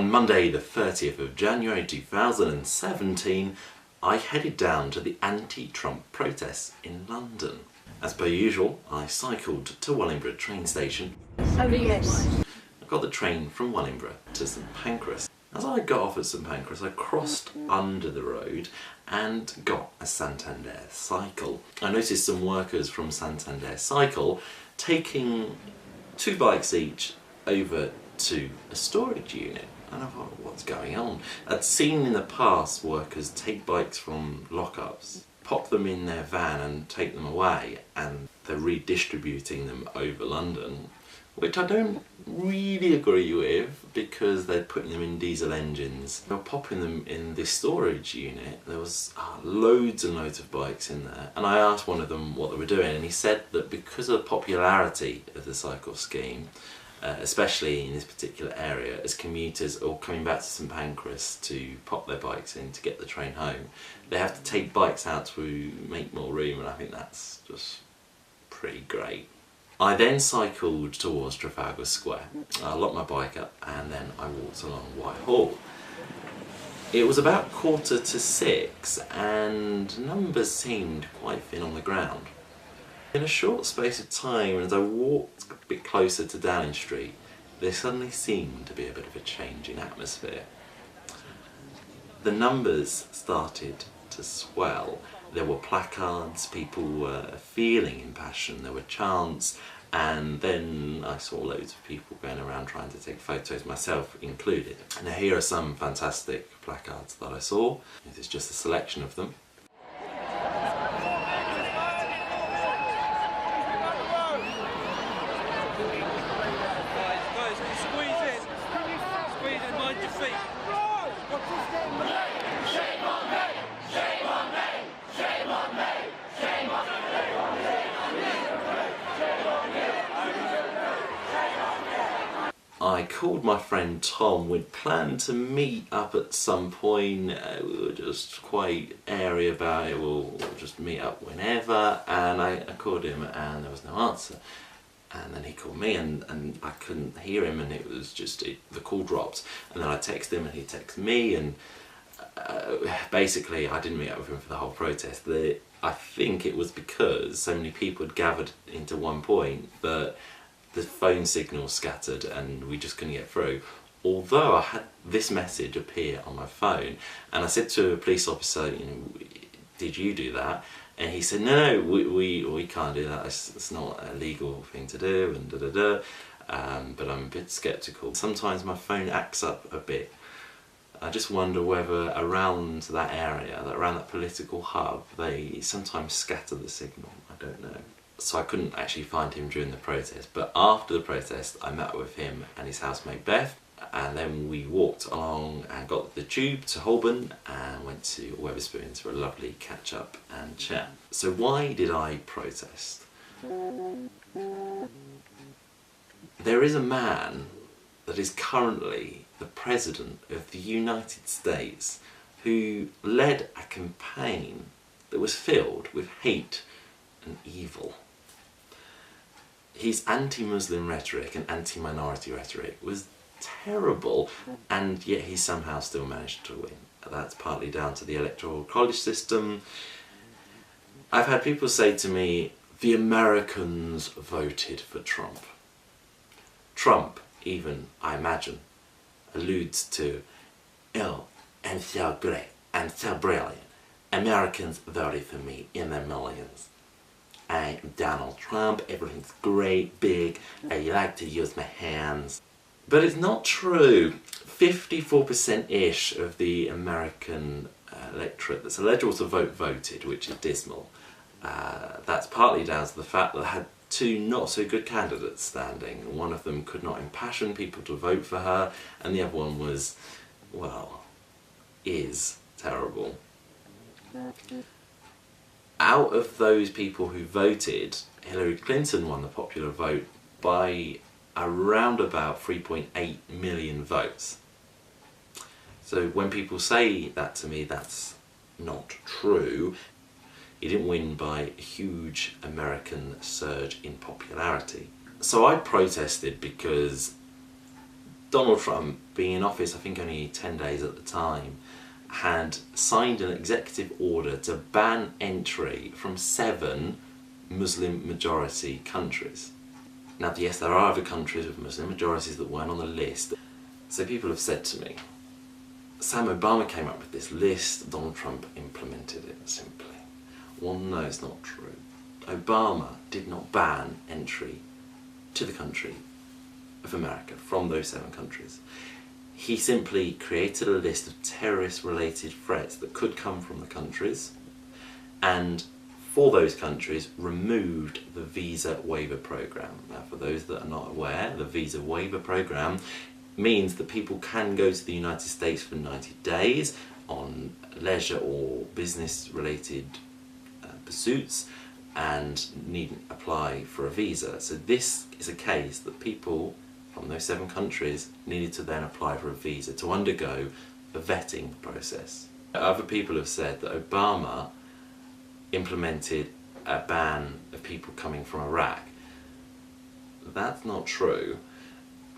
On Monday the 30th of January 2017, I headed down to the anti-Trump protests in London. As per usual, I cycled to Wellingborough train station. Oh yes. I got the train from Wellingborough to St Pancras. As I got off at St Pancras, I crossed under the road and got a Santander cycle. I noticed some workers from Santander Cycle taking 2 bikes each over to a storage unit. And I thought, what's going on? I'd seen in the past workers take bikes from lockups, pop them in their van and take them away, and they're redistributing them over London, which I don't really agree with because they're putting them in diesel engines. They were popping them in this storage unit. There was loads and loads of bikes in there, and I asked one of them what they were doing, and he said that because of the popularity of the cycle scheme, especially in this particular area, as commuters are coming back to St Pancras to pop their bikes in to get the train home, they have to take bikes out to make more room, and I think that's just pretty great. I then cycled towards Trafalgar Square. I locked my bike up and then I walked along Whitehall. It was about 5:45 and numbers seemed quite thin on the ground. In a short space of time, as I walked a bit closer to Downing Street, there suddenly seemed to be a bit of a change in atmosphere. The numbers started to swell. There were placards, people were feeling impassioned, there were chants, and then I saw loads of people going around trying to take photos, myself included. Now here are some fantastic placards that I saw. This is just a selection of them. I called my friend Tom. We'd planned to meet up at some point. We were just quite airy about it. We'll just meet up whenever. And I called him and there was no answer. And then he called me and I couldn't hear him, and it was just, the call dropped. And then I texted him and he texted me, and basically I didn't meet up with him for the whole protest. I think it was because so many people had gathered into one point that the phone signal scattered and we just couldn't get through. Although I had this message appear on my phone, and I said to a police officer, you know, did you do that? And he said, no, we can't do that, it's not a legal thing to do, and but I'm a bit sceptical. Sometimes my phone acts up a bit. I just wonder whether around that area, around that political hub, they sometimes scatter the signal. I don't know. So I couldn't actually find him during the protest, but after the protest I met with him and his housemate Beth, and then we walked along and got the tube to Holborn and went to Wetherspoons for a lovely catch up and chat. So why did I protest? There is a man that is currently the President of the United States who led a campaign that was filled with hate and evil. His anti-Muslim rhetoric and anti-minority rhetoric was terrible, and yet he somehow still managed to win. That's partly down to the electoral college system. I've had people say to me, the Americans voted for Trump. Trump, even, I imagine, alludes to, oh, I'm so great, I'm so brilliant. Americans voted for me in their millions. I'm Donald Trump, everything's great, big, I like to use my hands. But it's not true. 54%-ish of the American electorate that's eligible to vote voted, which is dismal. That's partly down to the fact that they had 2 not so good candidates standing. One of them could not impassion people to vote for her, and the other one was, well, is terrible. Out of those people who voted, Hillary Clinton won the popular vote by around about 3.8 million votes. So when people say that to me, that's not true. He didn't win by a huge American surge in popularity. So I protested because Donald Trump, being in office I think only 10 days at the time, had signed an executive order to ban entry from 7 Muslim majority countries. Now yes, there are other countries with Muslim majorities that weren't on the list. So people have said to me, Sam, Obama came up with this list, Donald Trump implemented it simply. Well, no, it's not true. Obama did not ban entry to the country of America from those 7 countries. He simply created a list of terrorist-related threats that could come from the countries, and for those countries removed the visa waiver program. Now, for those that are not aware, the visa waiver program means that people can go to the United States for 90 days on leisure or business-related pursuits and needn't apply for a visa. So this is a case that people from those 7 countries needed to then apply for a visa to undergo the vetting process. Other people have said that Obama implemented a ban of people coming from Iraq. That's not true.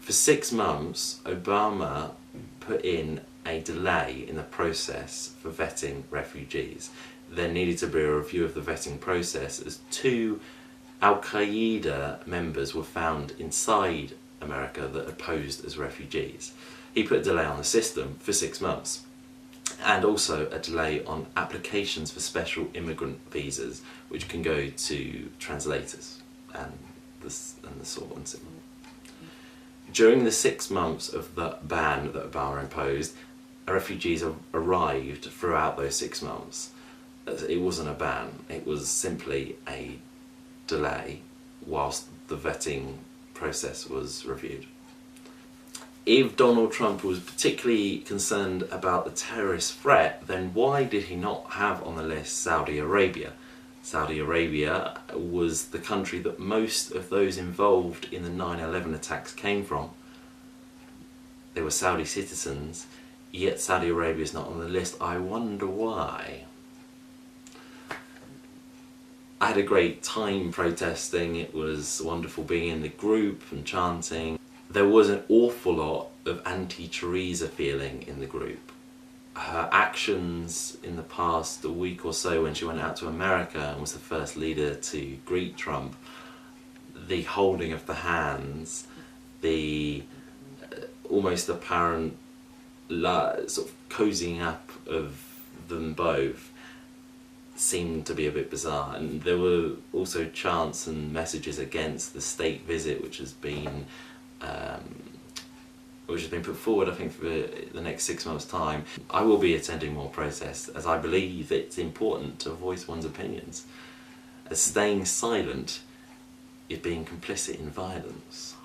For 6 months, Obama put in a delay in the process for vetting refugees. There needed to be a review of the vetting process as 2 Al-Qaeda members were found inside America that had posed as refugees. He put a delay on the system for 6 months, and also a delay on applications for special immigrant visas, which can go to translators and the sort and similar. During the 6 months of the ban that Obama imposed, refugees arrived throughout those 6 months. It wasn't a ban, it was simply a delay whilst the vetting process was reviewed. If Donald Trump was particularly concerned about the terrorist threat, then why did he not have on the list Saudi Arabia? Saudi Arabia was the country that most of those involved in the 9/11 attacks came from. They were Saudi citizens, yet Saudi Arabia is not on the list. I wonder why. I had a great time protesting. It was wonderful being in the group and chanting. There was an awful lot of anti-Theresa feeling in the group. Her actions in the past week or so when she went out to America and was the first leader to greet Trump, the holding of the hands, the almost apparent sort of cozying up of them both, seemed to be a bit bizarre. And there were also chants and messages against the state visit which has been put forward, I think, for the next 6 months' time. I will be attending more protests as I believe it's important to voice one's opinions, as staying silent is being complicit in violence.